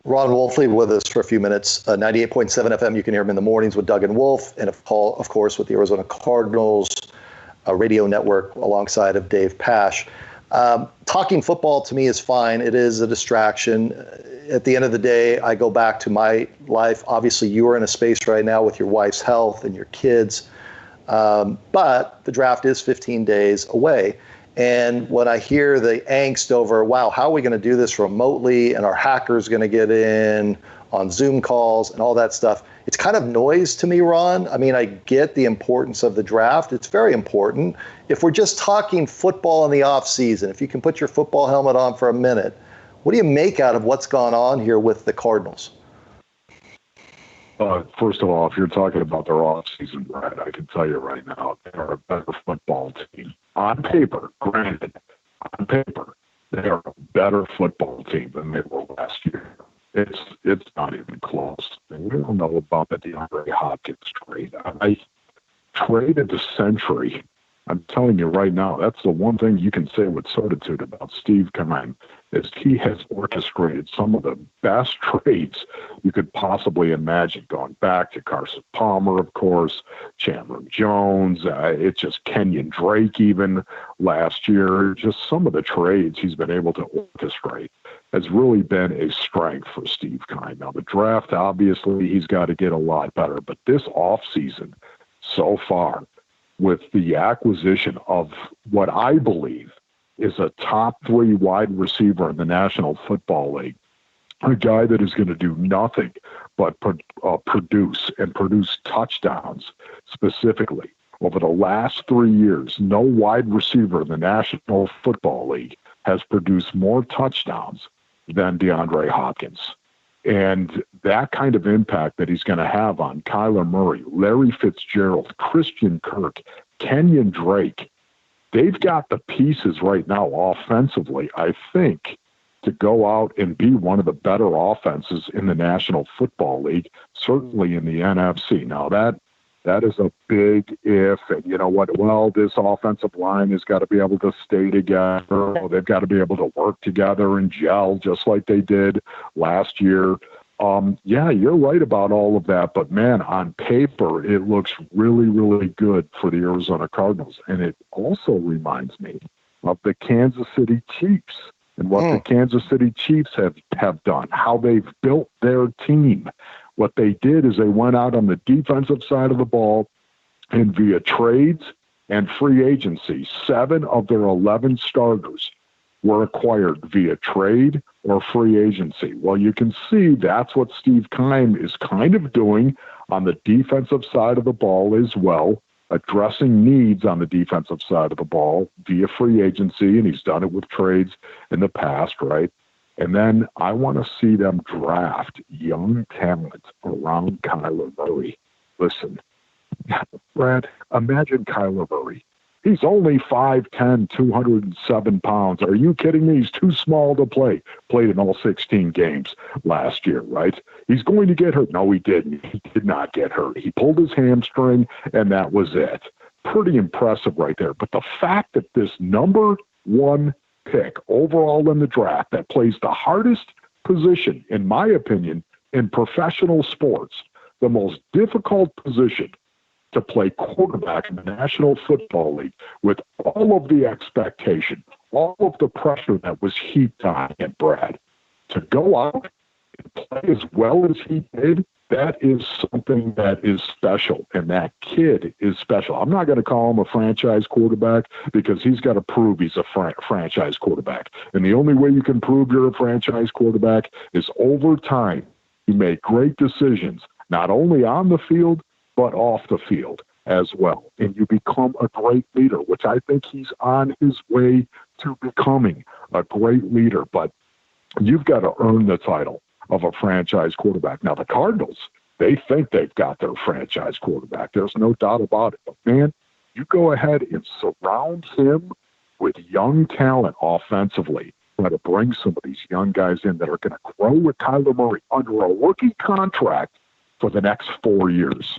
Ron Wolfley with us for a few minutes. 98.7 FM, you can hear him in the mornings with Doug and Wolf, and of course with the Arizona Cardinals radio network alongside of Dave Pasch. Talking football to me is fine. It is a distraction. At the end of the day, I go back to my life. Obviously, you are in a space right now with your wife's health and your kids, but the draft is 15 days away. And when I hear the angst over, wow, how are we going to do this remotely? And our hacker's going to get in on Zoom calls and all that stuff. It's kind of noise to me, Ron. I mean, I get the importance of the draft. It's very important. If we're just talking football in the off season, if you can put your football helmet on for a minute, what do you make out of what's gone on here with the Cardinals? First of all, if you're talking about their off-season, Brad, I can tell you right now, they are a better football team. On paper, granted, on paper, they are a better football team than they were last year. It's not even close. And we don't know about the DeAndre Hopkins trade. I traded the century. I'm telling you right now, that's the one thing you can say with certitude about Steve Keim, is he has orchestrated some of the best trades you could possibly imagine, going back to Carson Palmer, of course, Chandler Jones, it's just Kenyon Drake even last year. Just some of the trades he's been able to orchestrate has really been a strength for Steve Keim. Now, the draft, obviously, he's got to get a lot better, but this offseason so far, with the acquisition of what I believe is a top 3 wide receiver in the National Football League, a guy that is going to do nothing but produce touchdowns specifically. Over the last 3 years, no wide receiver in the National Football League has produced more touchdowns than DeAndre Hopkins. And that kind of impact that he's going to have on Kyler Murray, Larry Fitzgerald, Christian Kirk, Kenyon Drake, they've got the pieces right now offensively, I think, to go out and be one of the better offenses in the National Football League, certainly in the NFC. Now, that is a big if, and you know what? Well, this offensive line has got to be able to stay together. They've got to be able to work together and gel just like they did last year. Yeah, you're right about all of that, but man, on paper, it looks really, really good for the Arizona Cardinals. And it also reminds me of the Kansas City Chiefs and what the Kansas City Chiefs have done, how they've built their team. What they did is they went out on the defensive side of the ball and via trades and free agency, 7 of their 11 starters were acquired via trade or free agency. Well, you can see that's what Steve Keim is kind of doing on the defensive side of the ball as well, addressing needs on the defensive side of the ball via free agency, and he's done it with trades in the past, right? And then I want to see them draft young talent around Kyler Murray. Listen, Brad, imagine Kyler Murray. He's only 5'10", 207 pounds. Are you kidding me? He's too small to play. Played in all 16 games last year, right? He's going to get hurt. No, he didn't. He did not get hurt. He pulled his hamstring, and that was it. Pretty impressive right there. But the fact that this number 1 pick overall in the draft that plays the hardest position, in my opinion, in professional sports, the most difficult position to play quarterback in the National Football League, with all of the expectation, all of the pressure that was heaped on him, Brad, to go out and play as well as he did, that is something that is special, and that kid is special. I'm not going to call him a franchise quarterback because he's got to prove he's a franchise quarterback. And the only way you can prove you're a franchise quarterback is over time. You make great decisions, not only on the field, but off the field as well. And you become a great leader, which I think he's on his way to becoming a great leader. But you've got to earn the title of a franchise quarterback. Now, the Cardinals, they think they've got their franchise quarterback. There's no doubt about it. But, man, you go ahead and surround him with young talent offensively. Try to bring some of these young guys in that are going to grow with Kyler Murray under a rookie contract for the next 4 years.